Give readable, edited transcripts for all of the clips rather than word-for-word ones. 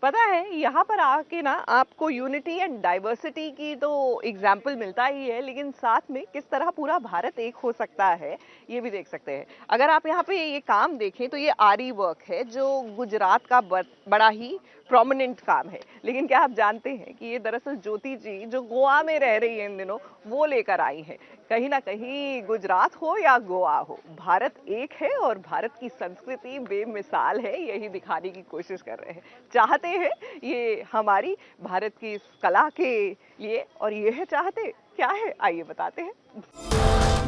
पता है यहाँ पर आके ना आपको यूनिटी एंड डाइवर्सिटी की तो एग्जाम्पल मिलता ही है, लेकिन साथ में किस तरह पूरा भारत एक हो सकता है ये भी देख सकते हैं। अगर आप यहाँ पे ये काम देखें तो ये आरी वर्क है जो गुजरात का बड़ा ही प्रोमिनेंट काम है। लेकिन क्या आप जानते हैं कि ये दरअसल ज्योति जी जो गोवा में रह रही है इन दिनों वो लेकर आई हैं। कहीं ना कहीं गुजरात हो या गोवा हो, भारत एक है और भारत की संस्कृति बेमिसाल है, यही दिखाने की कोशिश कर रहे हैं। चाहते हैं ये हमारी भारत की इस कला के लिए, और ये है चाहते क्या है आइए बताते हैं।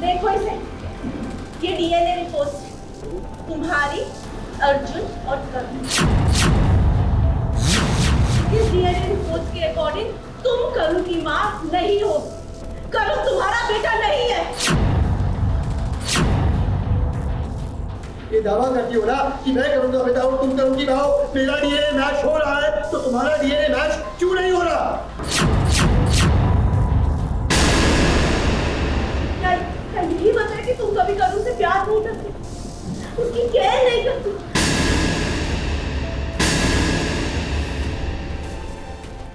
देखो इसे, ये डीएनए रिपोर्ट तुम्हारी, अर्जुन और करुण। इस डीएनए रिपोर्ट के अकॉर्डिंग तुम करुण की मां नहीं हो, करुण तुम्हारा बेटा नहीं है। ये दावा करती हो ना कि मैं करुण का बेटा हूं, तुम करुण की मां हो, मेरा डीएनए मैच हो रहा है तो तुम्हारा डीएनए मैच क्यों नहीं हो रहा? क्या यही बता है कि तुम कभी करुण से प्यार नहीं करते, उसकी केयर नहीं करते?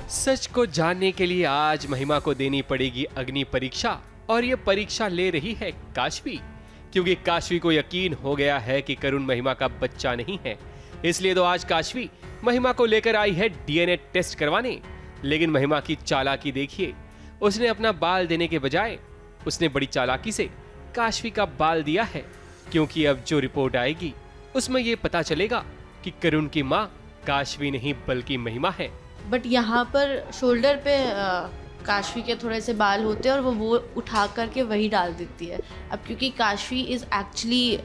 सच को जानने के लिए आज महिमा को देनी पड़ेगी अग्नि परीक्षा, और ये परीक्षा ले रही है काशवी, क्योंकि काशवी को यकीन हो गया है कि करुण महिमा का बच्चा नहीं है। इसलिए तो आज काशवी महिमा को लेकर आई है डीएनए टेस्ट करवाने। लेकिन महिमा की चालाकी देखिए, उसने अपना बाल देने के बजाय उसने बड़ी चालाकी से काशवी का बाल दिया है, क्योंकि अब जो रिपोर्ट आएगी उसमें यह पता चलेगा कि करुण की माँ काशवी नहीं बल्कि महिमा है। बट यहाँ पर शोल्डर पे काशवी के थोड़े से बाल होते हैं और वो उठा करके वही डाल देती है। अब क्योंकि काशवी इज़ एक्चुअली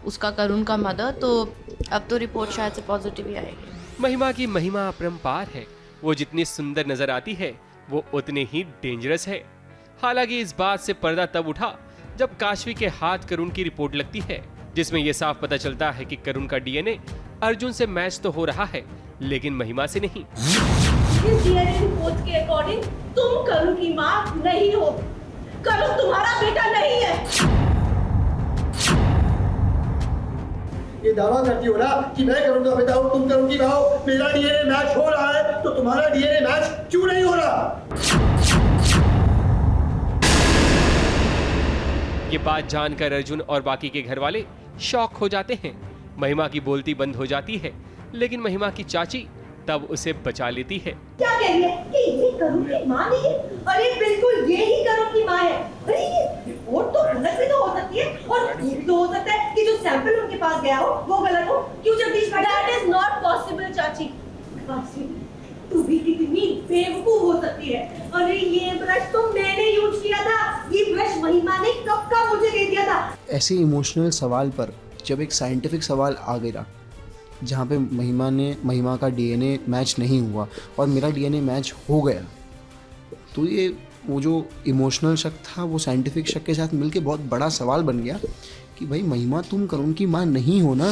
उसका करुण का मदर, तो अब तो रिपोर्ट शायद से पॉजिटिव ही आएगी। महिमा की महिमा अपरंपार है। वो जितनी सुंदर नजर आती है वो उतनी ही डेंजरस है। हालांकि इस बात से पर्दा तब उठा जब काशवी के हाथ करुण की रिपोर्ट लगती है, जिसमें यह साफ पता चलता है कि करुण का डीएनए अर्जुन से मैच तो हो रहा है लेकिन महिमा से नहीं। इस डीएनए रिपोर्ट के अकॉर्डिंग तुम करुण की मां नहीं हो, करुण तुम्हारा बेटा नहीं है। ये दावा करती हो ना कि मैं करुण का बेटा हूं, तुम करुण की मां हो, मेरा डीएनए मैच हो रहा है तो तुम्हारा डीएनए मैच क्यों नहीं हो रहा? ये बात जानकर अर्जुन और बाकी के घर वाले शॉक हो जाते हैं। महिमा की बोलती बंद हो जाती है, लेकिन महिमा की चाची तब उसे बचा लेती है। क्या कह रही है कि ये करुण की मां नहीं है? अरे बिल्कुल ये ही करुण की मां है। अरे ये रिपोर्ट तो गलत भी तो हो सकती है, और ये भी तो हो सकता है कि जो सैंपल उनके पास गया हो वो गलत हो। क्यों जगदीश भाई? दैट इज नॉट पॉसिबल चाची। तू भी कितनी बेवकूफ हो सकती है। अरे ये ब्रश तो मैंने यूज किया था, ये ब्रश महिमा ने कब का मुझे दे दिया था। ऐसे इमोशनल सवाल पर जब एक साइंटिफिक सवाल आ गया जहाँ पे महिमा का डीएनए मैच नहीं हुआ और मेरा डीएनए मैच हो गया, तो ये वो जो इमोशनल शक था वो साइंटिफिक शक के साथ मिलके बहुत बड़ा सवाल बन गया कि भाई महिमा तुम करुण की माँ नहीं हो ना,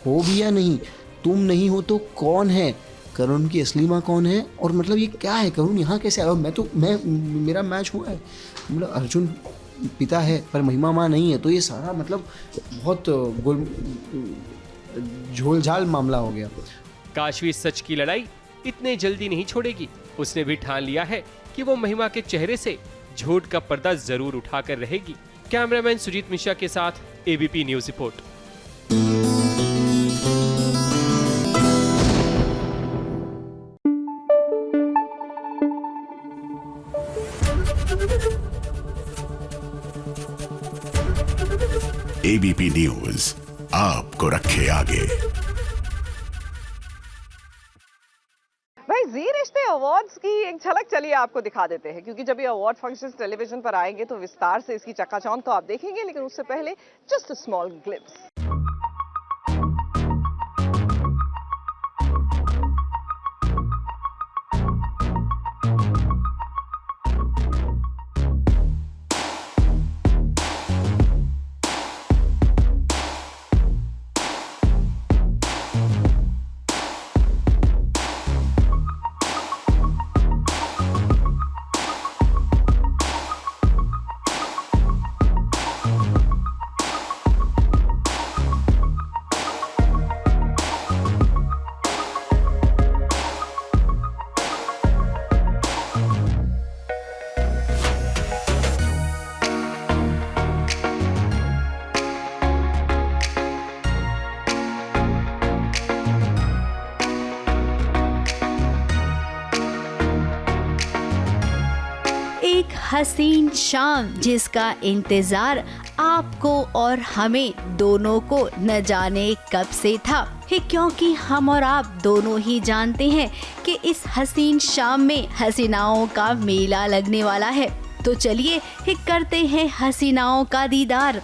हो भी या नहीं, तुम नहीं हो तो कौन है, करुण की असली माँ कौन है, और मतलब ये क्या है, करुण यहाँ कैसे आया? मेरा मैच हुआ है, मतलब अर्जुन पिता है पर महिमा माँ नहीं है, तो ये सारा मतलब बहुत झोलझाल मामला हो गया। काशवी सच की लड़ाई इतने जल्दी नहीं छोड़ेगी। उसने भी ठान लिया है कि वो महिमा के चेहरे से झूठ का पर्दा जरूर उठाकर रहेगी। कैमरामैन सुजीत मिश्रा के साथ ABP news report. ABP news आपको रखे आगे। भाई जी रिश्ते अवार्ड्स की एक झलक चलिए आपको दिखा देते हैं, क्योंकि जब ये अवार्ड फंक्शंस टेलीविजन पर आएंगे तो विस्तार से इसकी चकाचौंध तो आप देखेंगे, लेकिन उससे पहले जस्ट अ स्मॉल ग्लिम्स। हसीन शाम जिसका इंतजार आपको और हमें दोनों को न जाने कब से था, क्योंकि हम और आप दोनों ही जानते हैं कि इस हसीन शाम में हसीनाओं का मेला लगने वाला है। तो चलिए करते हैं हसीनाओं का दीदार।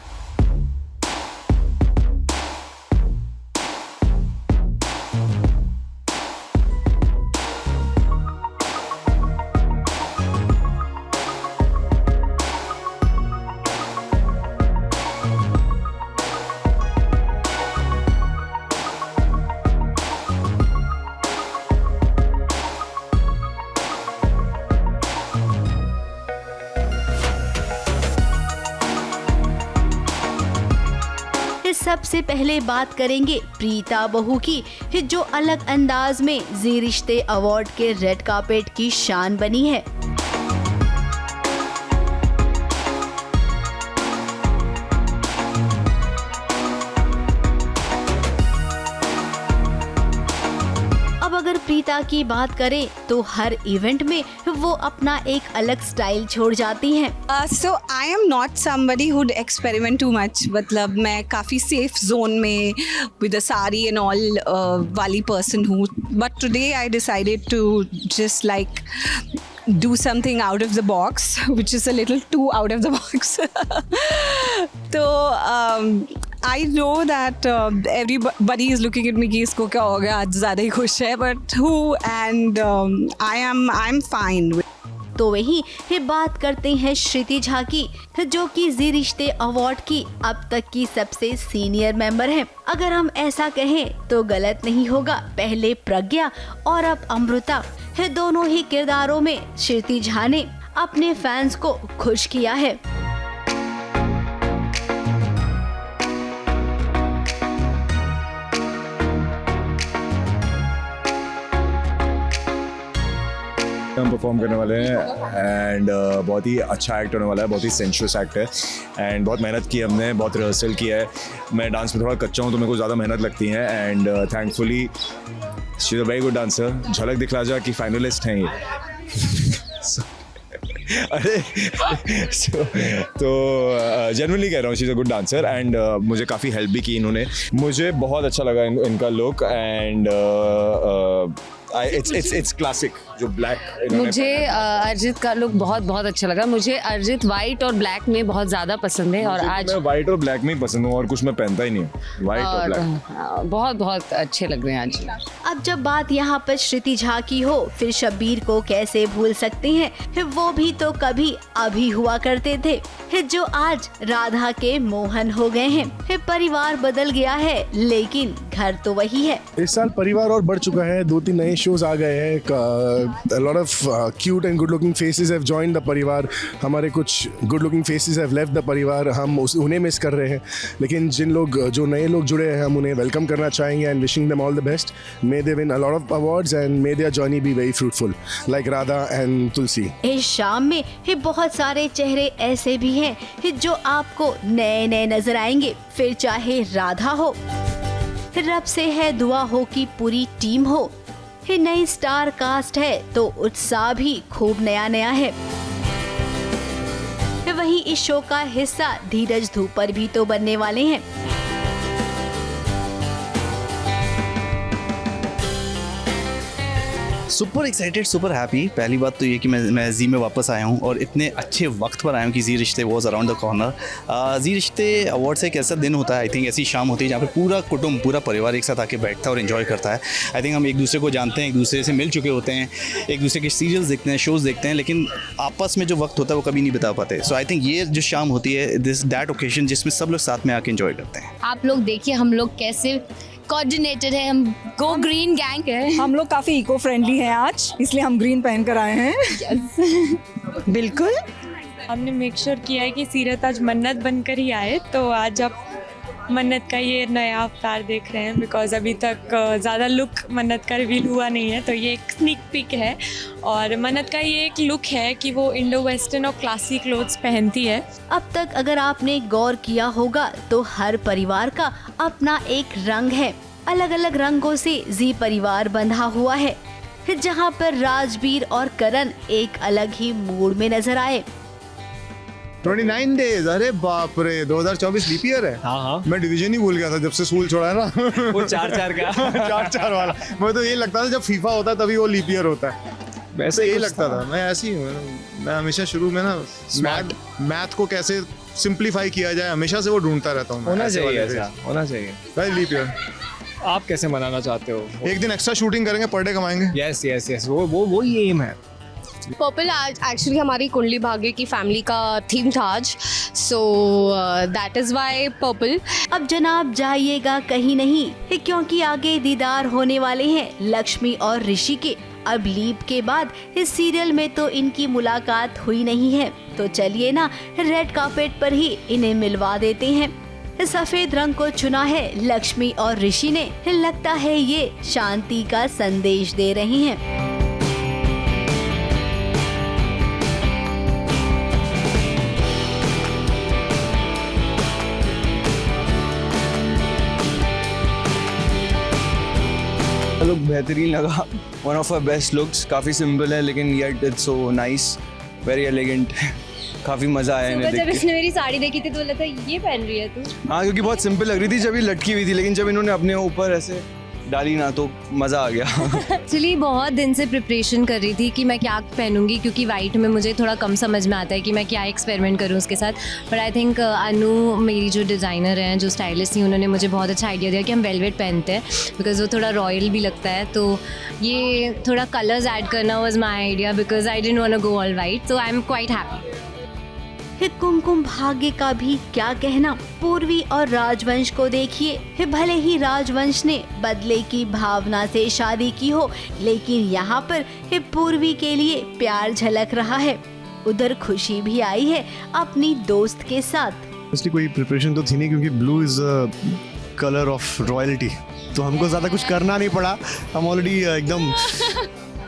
सबसे पहले बात करेंगे प्रीता बहू की, जो अलग अंदाज में जी रिश्ते अवार्ड के रेड कार्पेट की शान बनी है। अब अगर प्रीता की बात करें तो हर इवेंट में वो अपना एक अलग स्टाइल छोड़ जाती हैं। So I am not somebody who'd experiment too much. मतलब मैं काफ़ी safe zone में with a sari and all वाली person हूँ. But today I decided to just like do something out of the box, which is a little too out of the box. तो I know that everybody is looking at me कि इसको क्या हो गया, आज ज़्यादा ही खुश है, but who, and I'm fine. तो वही बात करते हैं श्रुति झा की, जो कि जी रिश्ते अवार्ड की अब तक की सबसे सीनियर मेंबर हैं। अगर हम ऐसा कहें तो गलत नहीं होगा। पहले प्रज्ञा और अब अमृता दोनों ही किरदारों में श्रुति झा ने अपने फैंस को खुश किया है। हम परफॉर्म करने वाले हैं एंड बहुत ही अच्छा एक्ट होने वाला है, बहुत ही सेंशुअस एक्ट है एंड बहुत मेहनत की हमने, बहुत रिहर्सल किया है। मैं डांस में थोड़ा कच्चा हूँ तो मेरे को ज़्यादा मेहनत लगती है and thankfully she is a very good dancer. झलक दिखला जा कि फाइनलिस्ट हैं ये। अरे तो जेन्युइनली कह रहा हूँ, she is a good dancer and मुझे काफ़ी हेल्प भी की इन्होंने। मुझे बहुत अच्छा लगा इनका लुक एंड इट्स क्लासिक जो ब्लैक। मुझे अर्जित का लुक बहुत अच्छा लगा। मुझे अर्जित वाइट और ब्लैक में बहुत ज़्यादा पसंद है और आज मैं वाइट और ब्लैक में ही पसंद हूँ और कुछ मैं पहनता ही नहीं हूँ, वाइट और ब्लैक। बहुत अच्छे लग रहे हैं आज। अब जब बात यहाँ पर श्रुति झा की हो, फिर शब्बीर को कैसे भूल सकते हैं। वो भी तो कभी अभी हुआ करते थे, जो आज राधा के मोहन हो गए हैं। परिवार बदल गया है लेकिन घर तो वही है। इस साल परिवार और बढ़ चुका है, 2-3 नए शोज आ गए हैं। A lot of cute and good looking faces have joined the परिवार। हमारे कुछ good looking faces have left the परिवार। हम उन्हें मिस कर रहे हैं, लेकिन जो नए लोग जुड़े हैं हम उन्हें वेलकम करना चाहेंगे and wishing them all the best. May they win a lot of awards and may their journey be very fruitful like Radha and Tulsi। इस शाम में बहुत सारे चेहरे ऐसे भी हैं जो आपको नए नजर आएंगे। फिर चाहे राधा हो, रब से है दुआ हो कि पूरी टीम हो, नई स्टार कास्ट है तो उत्साह भी खूब नया है। वहीं इस शो का हिस्सा धीरज धूपर भी तो बनने वाले हैं। Super excited, super happy. पहली बात तो ये कि मैं जी में वापस आया हूँ और इतने अच्छे वक्त पर आया हूँ कि जी रिश्ते वॉज अराउंड द कॉर्नर। जी रिश्ते अवार्ड से एक ऐसा दिन होता है, आई थिंक ऐसी शाम होती है जहाँ पे पूरा कुटुंब, पूरा परिवार एक साथ आके बैठता है और एंजॉय करता है। आई थिंक हम एक दूसरे को जानते हैं, एक दूसरे से मिल चुके होते हैं, एक दूसरे के सीरियल्स देखते हैं, शोज़ देखते हैं, लेकिन आपस में जो वक्त होता है वो कभी नहीं बिता पाते। सो आई थिंक ये जो शाम होती है, दैट ओकेजन जिसमें सब लोग साथ में आके एंजॉय करते हैं। आप लोग देखिए हम लोग कैसे कोऑर्डिनेटेड है, हम गो ग्रीन गैंग है। हम लोग काफ़ी इको फ्रेंडली हैं आज, इसलिए हम ग्रीन पहन कर आए हैं। बिल्कुल, हमने मेक श्योर किया है कि सीरत आज मन्नत बनकर ही आए, तो आज आप मन्नत का ये नया अवतार देख रहे हैं। बिकॉज अभी तक ज़्यादा लुक मन्नत का रिवील हुआ नहीं है, तो ये एक स्नीक पिक है। और मन्नत का ये एक लुक है कि वो इंडो वेस्टर्न और क्लासी क्लोथ्स पहनती है। अब तक अगर आपने गौर किया होगा तो हर परिवार का अपना एक रंग है। अलग अलग रंगों से जी परिवार बंधा हुआ है, जहाँ पर राजवीर और करण एक अलग ही मूड में नजर आए। 29 days, अरे बाप रे, 2024 लीप ईयर है। हाँ। मैं डिवीजन ही भूल गया था जब से स्कूल छोड़ा है ना। वो 4-4 का 4-4 वाला। मुझे तो ये लगता था जब फीफा होता है तभी वो लीप ईयर होता है, वैसे यही लगता था। मैं ऐसे ही हूँ, मैं हमेशा शुरू में ना मैथ को कैसे सिंप्लीफाई किया जाए हमेशा से वो ढूंढता रहता हूँ। होना चाहिए ऐसा, होना चाहिए। भाई लीप ईयर आप कैसे मनाना चाहते हो? एक दिन एक्स्ट्रा शूटिंग करेंगे, पर डे कमाएंगे। यस यस यस, वो ही एम है। पर्पल आज एक्चुअली हमारी कुंडली भाग्य की फैमिली का थीम था आज, so that is why purple. अब जनाब जाइएगा कहीं नहीं, क्योंकि आगे दीदार होने वाले हैं लक्ष्मी और ऋषि के। अब लीप के बाद इस सीरियल में तो इनकी मुलाकात हुई नहीं है, तो चलिए ना रेड कार्पेट पर ही इन्हें मिलवा देते हैं। सफेद रंग को चुना है लक्ष्मी और ऋषि ने, लगता है ये शांति का संदेश दे रही हैं। लुक बेहतरीन लगा, one of our best looks. काफ़ी सिंपल है लेकिन yet it's so nice, very elegant. काफ़ी मज़ा आया इन्हें देख जब के। इसने मेरी साड़ी देखी थी तो लगा ये पहन रही है तू। हाँ, क्योंकि बहुत सिंपल लग रही थी जब ये लटकी हुई थी, लेकिन जब इन्होंने अपने ऊपर ऐसे डाली ना तो मज़ा आ गया। एक्चुअली बहुत दिन से प्रिपरेशन कर रही थी कि मैं क्या पहनूंगी, क्योंकि वाइट में मुझे थोड़ा कम समझ में आता है कि मैं क्या एक्सपेरिमेंट करूं उसके साथ। बट आई थिंक अनु मेरी जो डिज़ाइनर हैं, जो स्टाइलिस्ट थी, उन्होंने मुझे बहुत अच्छा आइडिया दिया कि हम वेलवेट पहनते हैं, बिकॉज वो थोड़ा रॉयल भी लगता है। तो ये थोड़ा कलर्स ऐड करना was my idea, because I didn't want to go all white, so I am quite happy. Kumkum Bhagya का भी क्या कहना। पूर्वी और राजवंश को देखिए, भले ही राजवंश ने बदले की भावना से शादी की हो, लेकिन यहाँ पर पूर्वी के लिए प्यार झलक रहा है। उधर खुशी भी आई है अपनी दोस्त के साथ। इसलिए कोई प्रिपरेशन तो थी नहीं, क्योंकि blue is colour of royalty, तो हमको ज्यादा कुछ करना नहीं पड़ा। हम ऑलरेडी एकदम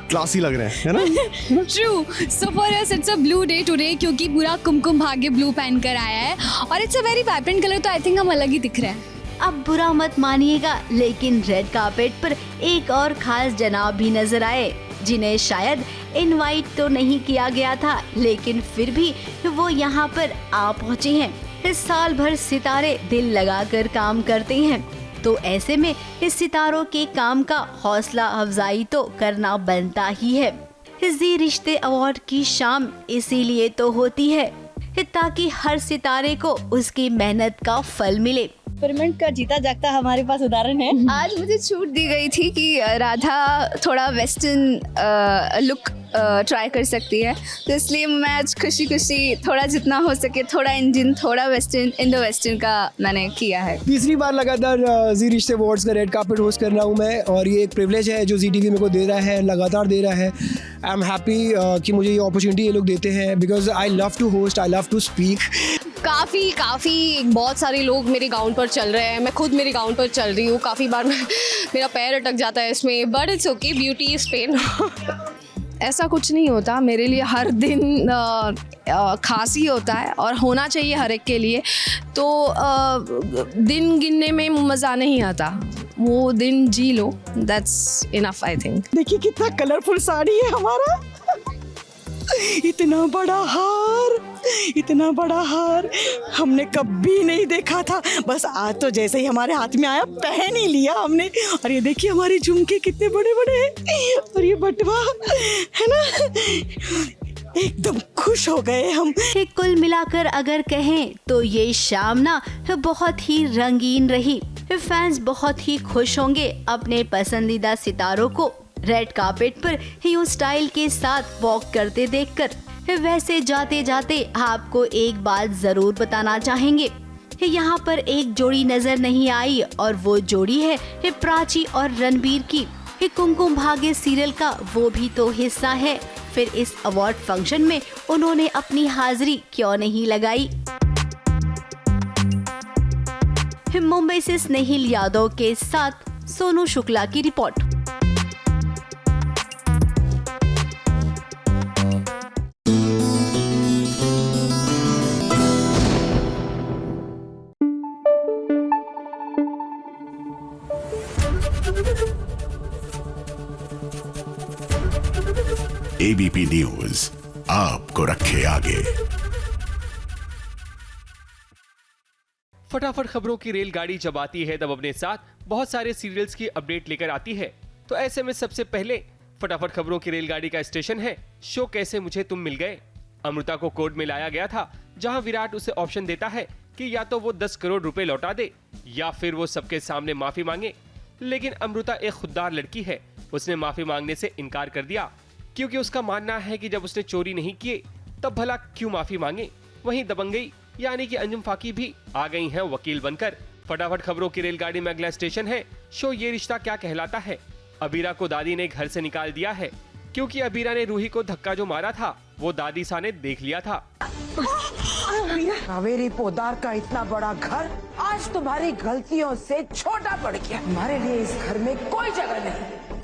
क्लासी लग रहे हैं, है ना? True. So for us it's a blue day today, क्योंकि पूरा कुमकुम भाग्य ब्लू पहन कर आया है और it's a very vibrant colour, तो आई थिंक हम अलग ही दिख रहे हैं। अब बुरा मत मानिएगा, लेकिन रेड कार्पेट पर एक और खास जनाब भी नजर आए, जिन्हें शायद इनवाइट तो नहीं किया गया था, लेकिन फिर भी वो यहाँ पर आ पहुँचे हैं। इस साल भर सितारे दिल लगाकर काम करते हैं, तो ऐसे में इस सितारों के काम का हौसला अफजाई तो करना बनता ही है। जी रिश्ते अवार्ड की शाम इसीलिए तो होती है, ताकि हर सितारे को उसकी मेहनत का फल मिले। एक्सपेरिमेंट का जीता जागता हमारे पास उदाहरण है। आज मुझे छूट दी गई थी कि राधा थोड़ा वेस्टर्न लुक ट्राई कर सकती है, तो इसलिए मैं आज खुशी खुशी थोड़ा जितना हो सके थोड़ा इंडियन थोड़ा वेस्टर्न इंडो वेस्टर्न का मैंने किया है। तीसरी बार लगातार जी रिश्ते अवार्ड्स का रेड कार्पेट होस्ट कर रहा हूँ मैं, और ये एक प्रिविलेज है जो ZTV मेरे को दे रहा है, लगातार दे रहा है। आई एम हैप्पी कि मुझे ये अपॉर्चुनिटी ये लोग देते हैं, because I love to host, I love to speak. काफ़ी बहुत सारे लोग मेरे गाउन पर चल रहे हैं, मैं खुद मेरे गाउन पर चल रही हूँ, काफ़ी बार मेरा पैर अटक जाता है इसमें, but it's okay, beauty is pain. ऐसा कुछ नहीं होता मेरे लिए, हर दिन खास ही होता है और होना चाहिए हर एक के लिए। तो दिन गिनने में मज़ा नहीं आता, वो दिन जी लो, दैट्स इनफ आई थिंक। देखिए कितना कलरफुल साड़ी है हमारा, इतना बड़ा हार, इतना बड़ा हार हमने कभी नहीं देखा था, बस आज तो जैसे ही हमारे हाथ में आया पहन ही लिया हमने। और ये देखिए हमारे झुमके कितने बड़े बड़े हैं, और ये बटवा है ना, एकदम खुश हो गए हम। कुल मिलाकर अगर कहें तो ये शाम ना बहुत ही रंगीन रही। फैंस बहुत ही खुश होंगे अपने पसंदीदा सितारों को रेड कार्पेट पर हीरो स्टाइल के साथ वॉक करते देखकर। वैसे जाते जाते आपको एक बात जरूर बताना चाहेंगे, यहाँ पर एक जोड़ी नजर नहीं आई, और वो जोड़ी है प्राची और रणबीर की। कुमकुम भाग्य सीरियल का वो भी तो हिस्सा है, फिर इस अवार्ड फंक्शन में उन्होंने अपनी हाजिरी क्यों नहीं लगाई। मुंबई से स्नेहिल यादव के साथ सोनू शुक्ला की रिपोर्ट। ABP न्यूज आपको रखे आगे। फटाफट खबरों की रेलगाड़ी जब आती है तब अपने साथ बहुत सारे सीरियल्स की अपडेट लेकर आती है। तो ऐसे में सबसे पहले फटाफट खबरों की रेलगाड़ी का स्टेशन है शो कैसे मुझे तुम मिल गए। अमृता को कोर्ट में लाया गया था, जहां विराट उसे ऑप्शन देता है कि या तो वो 10 करोड़ रुपए लौटा दे या फिर वो सबके सामने माफी मांगे। लेकिन अमृता एक खुददार लड़की है, उसने माफी मांगने से इनकार कर दिया, क्योंकि उसका मानना है कि जब उसने चोरी नहीं किए तब भला क्यों माफी मांगे। वहीं दबंगई यानी कि अंजुम फाकी भी आ गई हैं वकील बनकर। फटाफट खबरों की रेलगाड़ी में अगला स्टेशन है शो ये रिश्ता क्या कहलाता है। अबीरा को दादी ने घर से निकाल दिया है, क्योंकि अबीरा ने रूही को धक्का जो मारा था वो दादी सा ने देख लिया था। कावेरी पोदार का इतना बड़ा घर आज तुम्हारी गलतियों से छोटा पड़ गया। हमारे लिए इस घर में कोई जगह नहीं।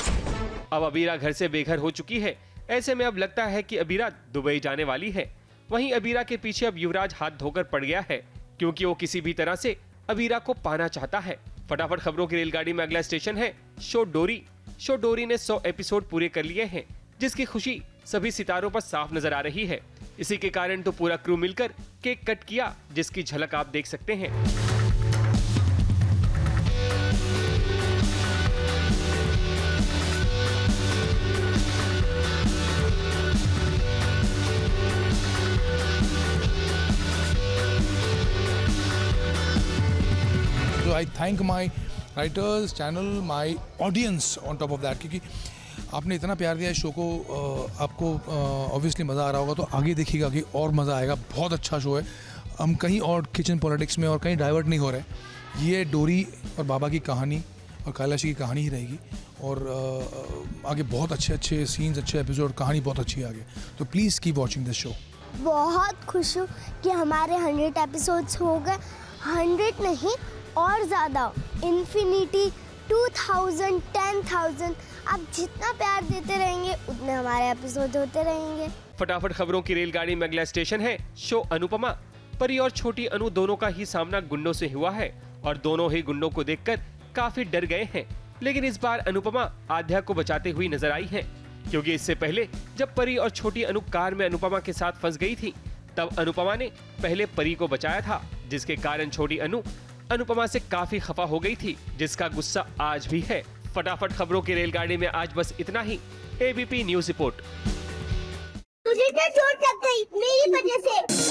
अब अबीरा घर से बेघर हो चुकी है। ऐसे में अब लगता है कि अबीरा दुबई जाने वाली है। वहीं अबीरा के पीछे अब युवराज हाथ धोकर पड़ गया है, क्योंकि वो किसी भी तरह से अबीरा को पाना चाहता है। फटाफट खबरों की रेलगाड़ी में अगला स्टेशन है शो डोरी। शो डोरी ने 100 एपिसोड पूरे कर लिए हैं, जिसकी खुशी सभी सितारों पर साफ नजर आ रही है। इसी के कारण तो पूरा क्रू मिलकर केक कट किया, जिसकी झलक आप देख सकते हैं। So I thank my writers, channel, my audience on top of that, क्योंकि आपने इतना प्यार दिया इस शो को। आपको ऑब्वियसली मज़ा आ रहा होगा, तो आगे देखिएगा कि और मज़ा आएगा। बहुत अच्छा शो है। हम कहीं और किचन पॉलिटिक्स में और कहीं डाइवर्ट नहीं हो रहे। ये डोरी और बाबा की कहानी और कैलाशी की कहानी ही रहेगी, और आगे बहुत अच्छे अच्छे सीन्स, अच्छे एपिसोड, कहानी बहुत अच्छी है आगे। तो please keep watching this show. बहुत खुश हूँ कि हमारे 100 एपिसोड्स हो गए। 100 नहीं और ज़्यादा, इन्फिनिटी, 2000, 10,000। आप जितना प्यार देते रहेंगे उतने हमारे एपिसोड होते रहेंगे। फटाफट खबरों की रेलगाड़ी में अगला स्टेशन है शो अनुपमा। परी और छोटी अनु दोनों का ही सामना गुंडों से हुआ है, और दोनों ही गुंडों को देखकर काफी डर गए हैं। लेकिन इस बार अनुपमा आध्या को बचाते हुई नजर आई है, क्योंकि इससे पहले जब परी और छोटी अनु कार में अनुपमा के साथ फंस गई थी, तब अनुपमा ने पहले परी को बचाया था, जिसके कारण छोटी अनु अनुपमा से काफी खफा हो गई थी, जिसका गुस्सा आज भी है। फटाफट खबरों की रेलगाड़ी में आज बस इतना ही। ABP news report. तुझे क्या चोट लग गई मेरी वजह से?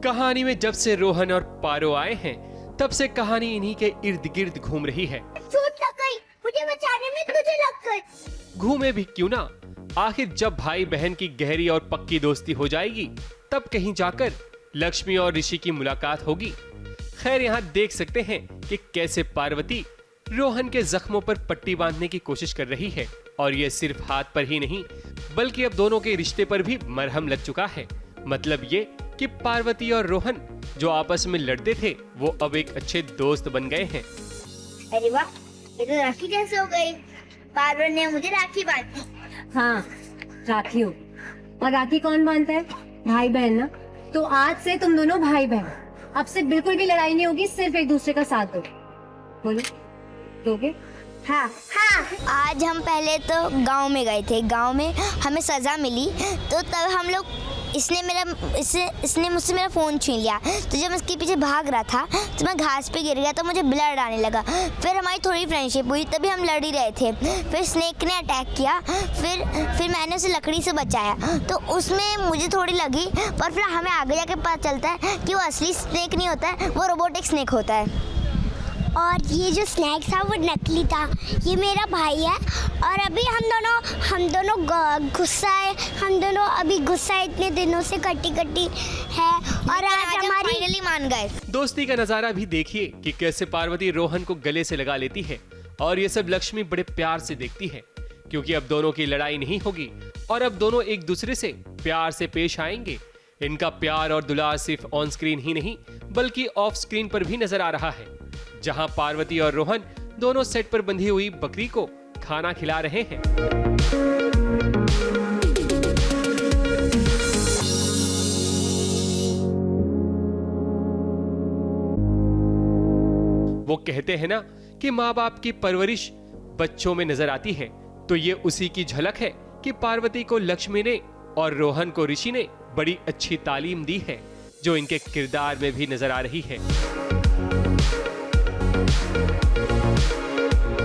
कहानी में जब से रोहन और पारो आए हैं, तब से कहानी इन्हीं के इर्द गिर्द घूम रही है। चोट लग गई, मुझे बचाने में तुझे लग गई। घूमे भी क्यों ना, आखिर जब भाई बहन की गहरी और पक्की दोस्ती हो जाएगी, तब कहीं जाकर लक्ष्मी और ऋषि की मुलाकात होगी। खैर, यहाँ देख सकते हैं कि कैसे पार्वती रोहन के जख्मों पर पट्टी बांधने की कोशिश कर रही है, और ये सिर्फ हाथ पर ही नहीं, बल्कि अब दोनों के रिश्ते पर भी मरहम लग चुका है। मतलब ये कि पार्वती और रोहन जो आपस में लड़ते थे, वो अब एक अच्छे दोस्त बन गए हैं। अरे वाह, ये तो राखी कैसे हो गई? पार्वती ने मुझे राखी बांधी। हाँ, राखी हो। और राखी कौन बांधता है? भाई बहन ना। तो आज से तुम दोनों भाई बहन, अब से बिल्कुल भी लड़ाई नहीं होगी, सिर्फ एक दूसरे का साथ दो। बोलो, दोगे? हाँ हाँ। आज हम पहले तो गांव में गए थे। गांव में हमें सजा मिली, तो तब हम लोग इसने मुझसे मेरा फ़ोन छीन लिया। तो जब मैं इसके पीछे भाग रहा था तो मैं घास पे गिर गया, तो मुझे ब्लड आने लगा। फिर हमारी थोड़ी फ्रेंडशिप हुई, तभी हम लड़ ही रहे थे। फिर स्नेक ने अटैक किया, फिर मैंने उसे लकड़ी से बचाया, तो उसमें मुझे थोड़ी लगी। पर फिर हमें आगे जाके पता चलता है कि वो असली स्नेक नहीं होता है, वो रोबोटिक स्नेक होता है। और ये जो स्नैक था वो नकली था। ये मेरा भाई है, और अभी हम दोनों गुस्सा है। हम दोनों अभी गुस्सा इतने दिनों से कटी है, और आज हमारी फाइनली मान गए। दोस्ती का नजारा भी देखिए कि कैसे पार्वती रोहन को गले से लगा लेती है, और ये सब लक्ष्मी बड़े प्यार से देखती है, क्योंकि अब दोनों की लड़ाई नहीं होगी और अब दोनों एक दूसरे से प्यार से पेश आएंगे। इनका प्यार और दुलार सिर्फ ऑन स्क्रीन ही नहीं बल्कि ऑफ स्क्रीन पर भी नजर आ रहा है, जहां पार्वती और रोहन दोनों सेट पर बंधी हुई बकरी को खाना खिला रहे हैं। वो कहते हैं ना कि माँ बाप की परवरिश बच्चों में नजर आती है, तो ये उसी की झलक है कि पार्वती को लक्ष्मी ने और रोहन को ऋषि ने बड़ी अच्छी तालीम दी है, जो इनके किरदार में भी नजर आ रही है।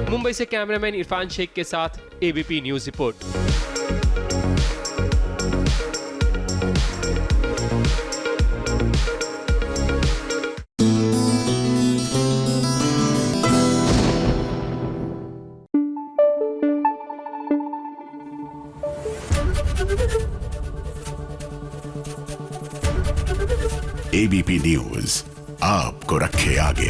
मुंबई से कैमरामैन इरफान शेख के साथ ABP news report. ABP news आपको रखे आगे।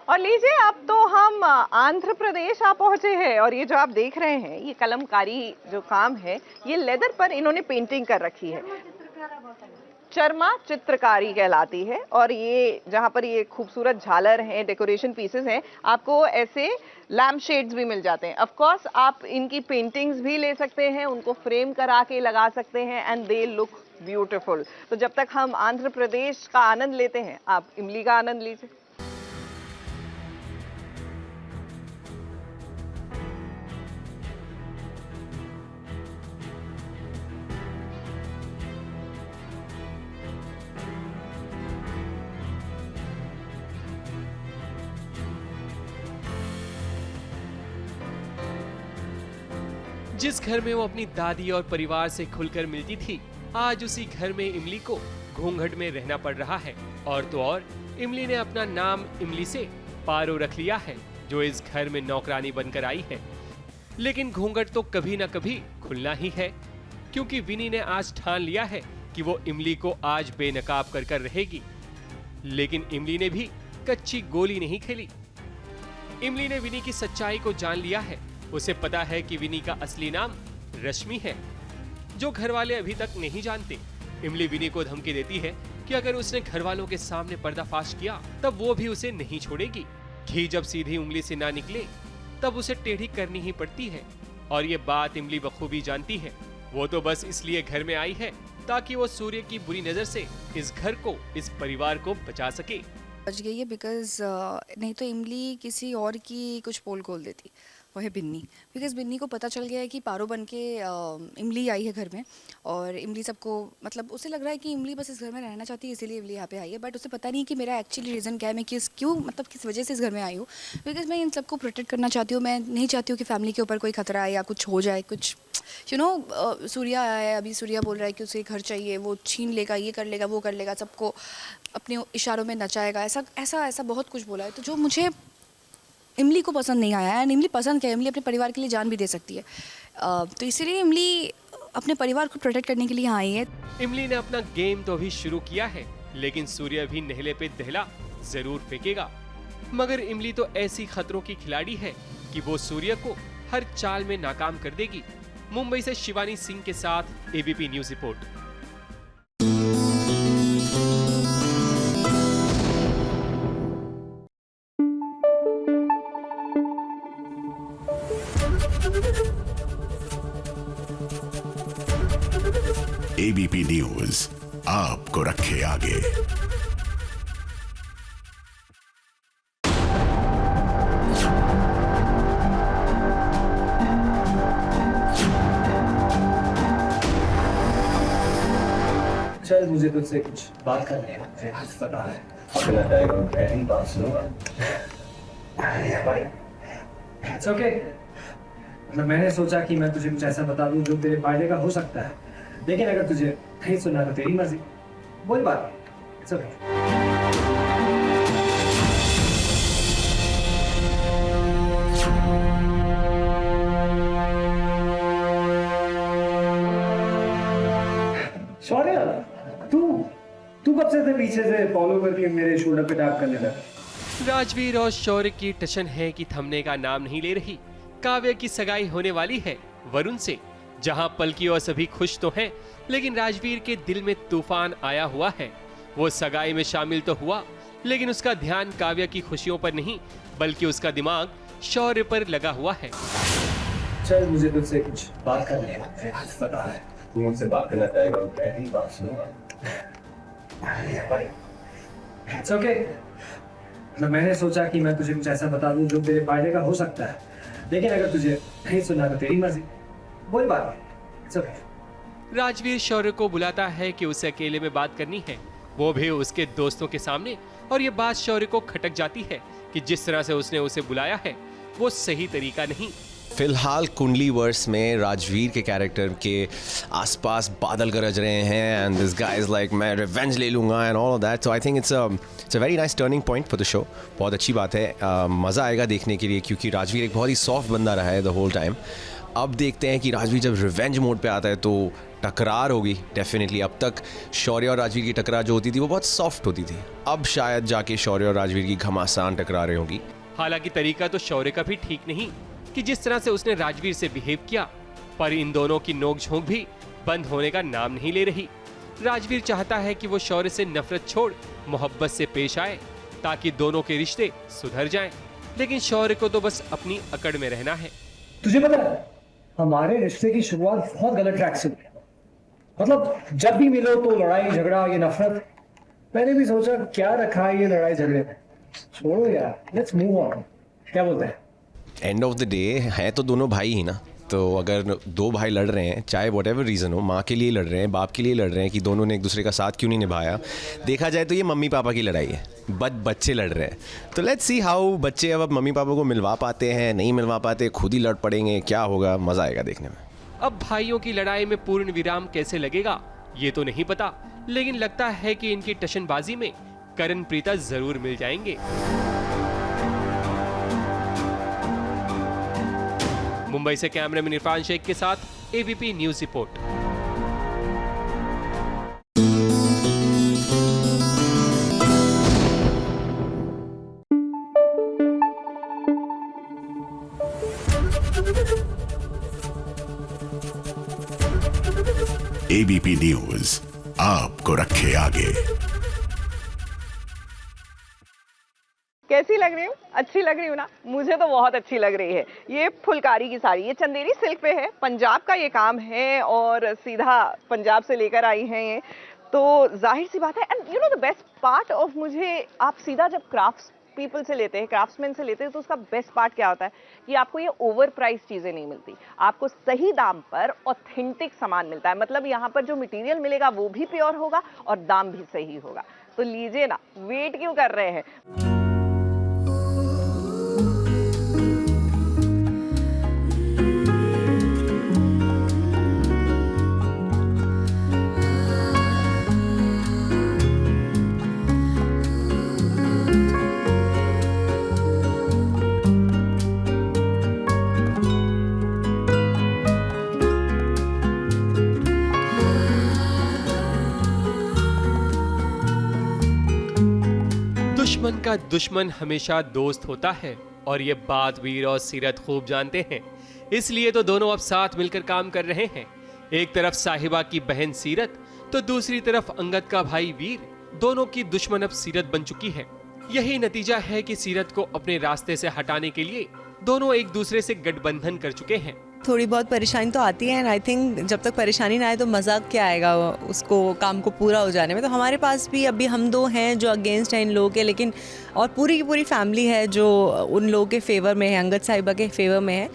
और लीजिए, अब तो हम आंध्र प्रदेश आ पहुंचे हैं और ये जो आप देख रहे हैं, ये कलमकारी जो काम है, ये लेदर पर इन्होंने पेंटिंग कर रखी है। चरमा चित्रकारी कहलाती है। और ये जहाँ पर ये खूबसूरत झालर हैं, डेकोरेशन पीसेस हैं, आपको ऐसे लैम्प शेड्स भी मिल जाते हैं। ऑफ कोर्स आप इनकी पेंटिंग्स भी ले सकते हैं, उनको फ्रेम करा के लगा सकते हैं एंड दे लुक ब्यूटीफुल। तो जब तक हम आंध्र प्रदेश का आनंद लेते हैं, आप इमली का आनंद लीजिए। जिस घर में वो अपनी दादी और परिवार से खुलकर मिलती थी, आज उसी घर में इमली को घूंघट में रहना पड़ रहा है। और तो और इमली ने अपना नाम इमली से पारो रख लिया है, जो इस घर में नौकरानी बनकर आई है। लेकिन घूंघट तो कभी ना कभी खुलना ही है, क्योंकि विनी ने आज ठान लिया है कि वो इमली को आज बेनकाब कर रहेगी। लेकिन इमली ने भी कच्ची गोली नहीं खेली। इमली ने विनी की सच्चाई को जान लिया है। उसे पता है कि विनी का असली नाम रश्मि है, जो घर वाले अभी तक नहीं जानते। इमली विनी को धमकी देती है कि अगर उसने घर वालों के सामने पर्दाफाश किया तब वो भी उसे नहीं छोड़ेगी। घी जब सीधी उंगली से ना निकले तब उसे टेढ़ी करनी ही पड़ती है। और ये बात इमली बखूबी जानती है। वो तो बस इसलिए घर में आई है ताकि वो सूर्य की बुरी नजर से इस घर को, इस परिवार को बचा सके। बच गई है बिकॉज नहीं तो इमली किसी और की कुछ पोल खोल देती। वो है बिन्नी, बिकॉज बिन्नी को पता चल गया है कि पारो बन के इमली आई है घर में। और इमली सबको, मतलब उसे लग रहा है कि इमली बस इस घर में रहना चाहती है, इसीलिए इमली यहाँ पे आई है। बट उसे पता नहीं कि मेरा एक्चुअली रीज़न क्या है, मैं किस वजह से इस घर में आई हूँ। बिकॉज मैं इन सबको प्रोटेक्ट करना चाहती हूँ। मैं नहीं चाहती हूँ कि फैमिली के ऊपर कोई खतरा आए या कुछ हो जाए, कुछ सूर्या आया है, अभी सूर्या बोल रहा है कि उसे घर चाहिए, वो छीन लेगा, ये कर लेगा, वो कर लेगा, सबको अपने इशारों में नचाएगा, ऐसा बहुत कुछ बोला है। तो जो मुझे इमली को पसंद नहीं आया है। इमली पसंद क्या है, इमली अपने परिवार के लिए जान भी दे सकती है। तो इसीलिए इमली अपने परिवार को प्रोटेक्ट करने के लिए यहाँ आई है। इमली ने अपना गेम तो अभी शुरू किया है, लेकिन सूर्य भी नहले पे दहला जरूर फेंकेगा। मगर इमली तो ऐसी खतरों की खिलाड़ी है कि वो सूर्य को हर चाल में नाकाम कर देगी। मुंबई से शिवानी सिंह के साथ ABP news report. ABP news आपको रखे आगे। शायद मुझे तुझसे कुछ बात करनी है, मुझे पता है। It's okay. मतलब मैंने सोचा कि मैं तुझे कुछ ऐसा बता दूं जो तेरे फायदे का हो सकता है, लेकिन अगर तुझे नहीं सुनना तो तेरी मर्जी, कोई बात नहीं। It's okay. शौर्य, तू कब से थे पीछे से फॉलो करके मेरे शोल्डर पे टैप करने लगा? राजवीर और शौर्य की टशन है कि थमने का नाम नहीं ले रही। काव्य की सगाई होने वाली है वरुण से, जहां पलकी और सभी खुश तो हैं, लेकिन राजवीर के दिल में तूफान आया हुआ है। वो सगाई में शामिल तो हुआ, लेकिन उसका ध्यान काव्या की खुशियों पर नहीं, बल्कि उसका दिमाग शौर्य पर लगा हुआ है। चल, मुझे तुझसे कुछ बात करनी है। पता है तू मुझसे बात करना चाहेगा, पहली बात सुनूंगा। It's okay. मतलब मैंने सोचा कि मैं तुझे कुछ ऐसा बता दूं जो तेरे फायदे का हो सकता है, लेकिन अगर तुझे नहीं सुनना तो तेरी मर्जी। कोई बात नहीं। It's okay. राजवीर शौर्य को बुलाता है कि उसे अकेले में बात करनी है, वो भी उसके दोस्तों के सामने। और ये बात शौर्य को खटक जाती है कि जिस तरह से उसने उसे बुलाया है वो सही तरीका नहीं। फिलहाल कुंडली वर्स में राजवीर के कैरेक्टर के आसपास बादल गरज रहे हैं and this guy is like मैं रिवेंज ले लूँगा and all of that. So I think it's a very nice turning point for the show. बहुत अच्छी बात है, मज़ा आएगा देखने के लिए, क्योंकि राजवीर एक बहुत ही सॉफ्ट बंदा रहा है द होल टाइम। अब देखते हैं कि राजवीर जब रिवेंज मोड पे आता है तो टकरार होगी डेफिनेटली। अब तक शौर्य और राजवीर की टकरार जो होती थी वो बहुत सॉफ्ट होती थी, अब शायद जाके शौर्य और राजवीर की घमासान टकरारें होगी। हालांकि तरीका तो शौर्य का भी ठीक नहीं कि जिस तरह से उसने राजवीर से बिहेव किया, पर इन दोनों की नोकझोंक भी बंद होने का नाम नहीं ले रही। राजवीर चाहता है कि वो शौर्य से नफरत छोड़ मोहब्बत से पेश आए ताकि दोनों के रिश्ते सुधर जाएं, लेकिन शौर्य को तो बस अपनी अकड़ में रहना है। तुझे पता है हमारे रिश्ते की शुरुआत बहुत गलत ट्रैक से हुई। मतलब जब भी मिलो तो लड़ाई झगड़ा, ये नफरत। मैंने भी सोचा क्या रखा है ये लड़ाई झगड़े में, छोड़ो यार, लेट्स मूव ऑन। क्या बोलते हैं? एंड ऑफ द डे है तो दोनों भाई ही ना, तो अगर दो भाई लड़ रहे हैं, चाहे वट एवर रीज़न हो, माँ के लिए लड़ रहे हैं, बाप के लिए लड़ रहे हैं कि दोनों ने एक दूसरे का साथ क्यों नहीं निभाया, देखा जाए तो ये मम्मी पापा की लड़ाई है, बच्चे लड़ रहे हैं। तो लेट्स सी हाउ बच्चे अब मम्मी पापा को मिलवा पाते हैं, नहीं मिलवा पाते, खुद ही लड़ पड़ेंगे, क्या होगा, मज़ा आएगा देखने में। अब भाइयों की लड़ाई में पूर्ण विराम कैसे लगेगा ये तो नहीं पता, लेकिन लगता है कि इनकी टशनबाजी में करण प्रीता जरूर मिल जाएंगे। मुंबई से कैमरामैन इरफान शेख के साथ ABP news report. ABP news आपको रखे आगे। कैसी लग रही हूँ? अच्छी लग रही हूँ ना? मुझे तो बहुत अच्छी लग रही है। ये फुलकारी की साड़ी, ये चंदेरी सिल्क पे है, पंजाब का ये काम है और सीधा पंजाब से लेकर आई हैं ये, तो जाहिर सी बात है। And you know the best part of, मुझे आप सीधा जब क्राफ्ट्स पीपल से लेते हैं, क्राफ्ट्समैन से लेते हैं, तो उसका बेस्ट पार्ट क्या होता है कि आपको ये ओवर प्राइस चीज़ें नहीं मिलती, आपको सही दाम पर ऑथेंटिक सामान मिलता है। मतलब यहाँ पर जो मटेरियल मिलेगा वो भी प्योर होगा और दाम भी सही होगा। तो लीजिए ना, वेट क्यों कर रहे हैं? दुश्मन का दुश्मन हमेशा दोस्त होता है और ये बात वीर और सीरत खूब जानते हैं, इसलिए तो दोनों अब साथ मिलकर काम कर रहे हैं। एक तरफ साहिबा की बहन सीरत तो दूसरी तरफ अंगद का भाई वीर, दोनों की दुश्मन अब सीरत बन चुकी है। यही नतीजा है कि सीरत को अपने रास्ते से हटाने के लिए दोनों एक दूसरे से गठबंधन कर चुके हैं। थोड़ी बहुत परेशानी तो आती है एंड आई थिंक जब तक परेशानी ना आए तो मज़ा क्या आएगा उसको काम को पूरा हो जाने में। तो हमारे पास भी अभी हम दो हैं जो अगेंस्ट हैं इन लोगों के, लेकिन और पूरी की पूरी फैमिली है जो उन लोगों के फेवर में है, अंगद साहिबा के फेवर में है।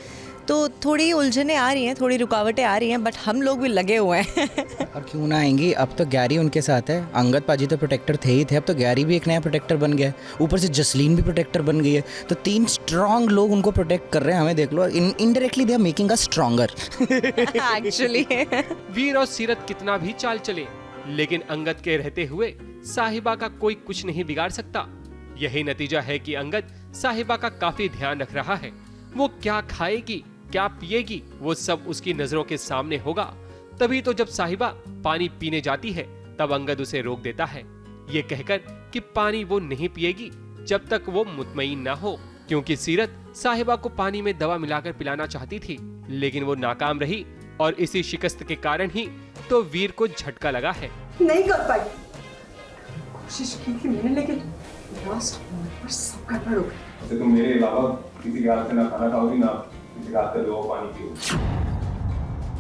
तो थोड़ी उलझनें आ रही हैं, थोड़ी रुकावटें आ रही हैं, बट हम लोग भी लगे हुए हैं। अब क्यों ना आएंगी, अब तो गैरी उनके साथ है। अंगद पाजी तो प्रोटेक्टर थे ही थे, अब तो गैरी भी एक नया प्रोटेक्टर बन गया है, ऊपर से जसलीन भी प्रोटेक्टर बन गई है। तो 3 स्ट्रॉन्ग लोग उनको प्रोटेक्ट कर रहे हैं, हमें देख लो। Indirectly they are making us stronger actually. Veer और सीरत कितना भी चाल चले, लेकिन अंगद के रहते हुए साहिबा का कोई कुछ नहीं बिगाड़ सकता। यही नतीजा है कि अंगद साहिबा का काफी ध्यान रख रहा है। वो क्या खाएगी, क्या पिएगी, वो सब उसकी नजरों के सामने होगा। तभी तो जब साहिबा पानी पीने जाती है तब अंगद उसे रोक देता है, ये कहकर कि पानी वो नहीं पिएगी जब तक वो मुतमईन ना हो, क्योंकि सीरत साहिबा को पानी में दवा मिलाकर पिलाना चाहती थी, लेकिन वो नाकाम रही और इसी शिकस्त के कारण ही तो वीर को झटका लगा है। नहीं कर पाई, कोशिश की थी मैंने, लेकिन लास्ट मोमेंट पर सब गड़बड़ हो गई। तुम मेरे अलावा किसी के हाथ से ना खाना खाओगी ना किसी के हाथ से दो पानी पियो,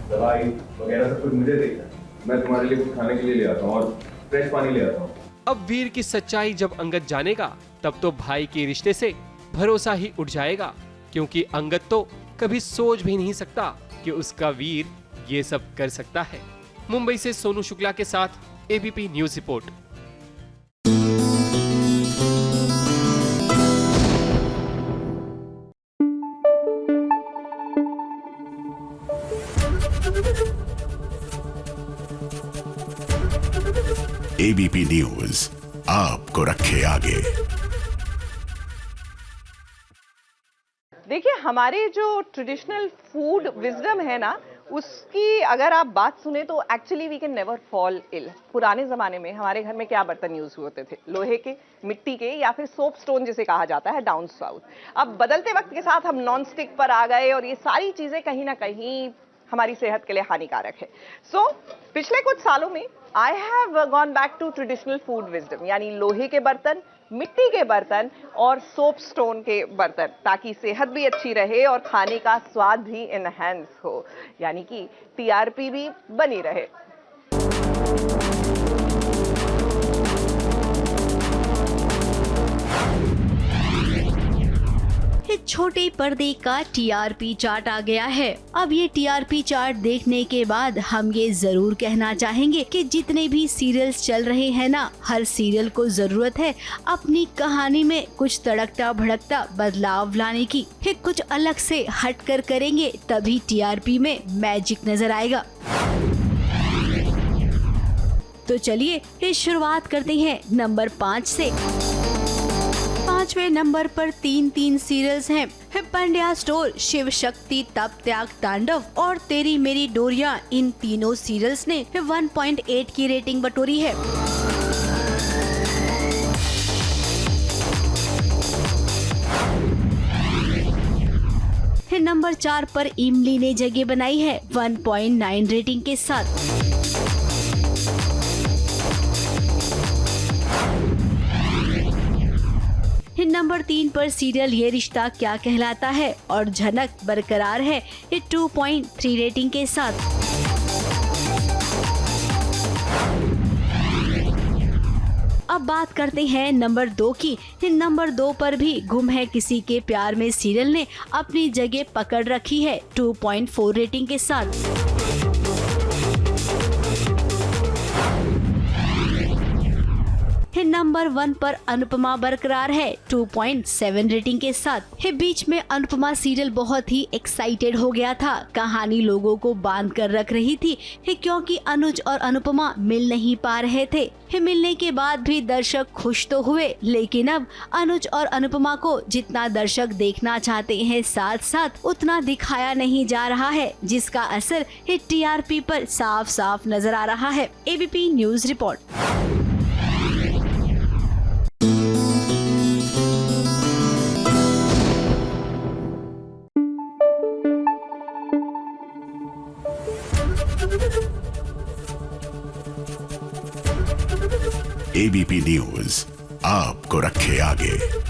दवाई वगैरह सब कुछ मुझे देना, मैं तुम्हारे लिए कुछ खाने के लिए ले आता हूँ और फ्रेश पानी ले आता हूँ। अब वीर की सच्चाई जब अंगद जानेगा तब तो भाई के रिश्ते से भरोसा ही उठ जाएगा, क्योंकि अंगद तो कभी सोच भी नहीं सकता कि उसका वीर ये सब कर सकता है। मुंबई से सोनू शुक्ला के साथ ABP news report. ABP news आपको रखे आगे। देखिए, हमारे जो ट्रेडिशनल फूड विजडम है ना, उसकी अगर आप बात सुने तो actually we can never fall ill. पुराने ज़माने में हमारे घर में क्या बर्तन यूज़ होते थे? लोहे के, मिट्टी के, या फिर सोप स्टोन जिसे कहा जाता है डाउन साउथ। अब बदलते वक्त के साथ हम नॉन स्टिक पर आ गए और ये सारी चीज़ें कहीं ना कहीं हमारी सेहत के लिए हानिकारक है। सो पिछले कुछ सालों में I have gone back to traditional food wisdom, यानी लोहे के बर्तन, मिट्टी के बर्तन और सोप स्टोन के बर्तन, ताकि सेहत भी अच्छी रहे और खाने का स्वाद भी एनहांस हो, यानी कि टीआरपी भी बनी रहे। छोटे पर्दे का टीआरपी चार्ट आ गया है। अब ये टीआरपी चार्ट देखने के बाद हम ये जरूर कहना चाहेंगे कि जितने भी सीरियल्स चल रहे हैं ना, हर सीरियल को जरूरत है अपनी कहानी में कुछ तड़कता भड़कता बदलाव लाने की। कुछ अलग से हटकर करेंगे तभी टीआरपी में मैजिक नजर आएगा। तो चलिए शुरुआत करते हैं नंबर 5 से। 5वें नंबर पर 3 सीरियल्स हैं। पंड्या स्टोर, शिव शक्ति, तप त्याग तांडव और तेरी मेरी डोरियां। इन तीनों सीरियल्स ने 1.8 की रेटिंग बटोरी है। नंबर 4 पर इमली ने जगह बनाई है 1.9 रेटिंग के साथ। नंबर 3 पर सीरियल ये रिश्ता क्या कहलाता है और झनक बरकरार है 2.3 रेटिंग के साथ। अब बात करते हैं नंबर 2 की। नंबर 2 पर भी गुम है किसी के प्यार में सीरियल ने अपनी जगह पकड़ रखी है 2.4 रेटिंग के साथ। नंबर 1 पर अनुपमा बरकरार है 2.7 रेटिंग के साथ। बीच में अनुपमा सीरियल बहुत ही एक्साइटेड हो गया था, कहानी लोगों को बांध कर रख रही थी क्योंकि अनुज और अनुपमा मिल नहीं पा रहे थे। मिलने के बाद भी दर्शक खुश तो हुए, लेकिन अब अनुज और अनुपमा को जितना दर्शक देखना चाहते हैं साथ साथ उतना दिखाया नहीं जा रहा है, जिसका असर टीआरपी पर साफ साफ नजर आ रहा है। ABP news report. ABP news आपको रखे आगे।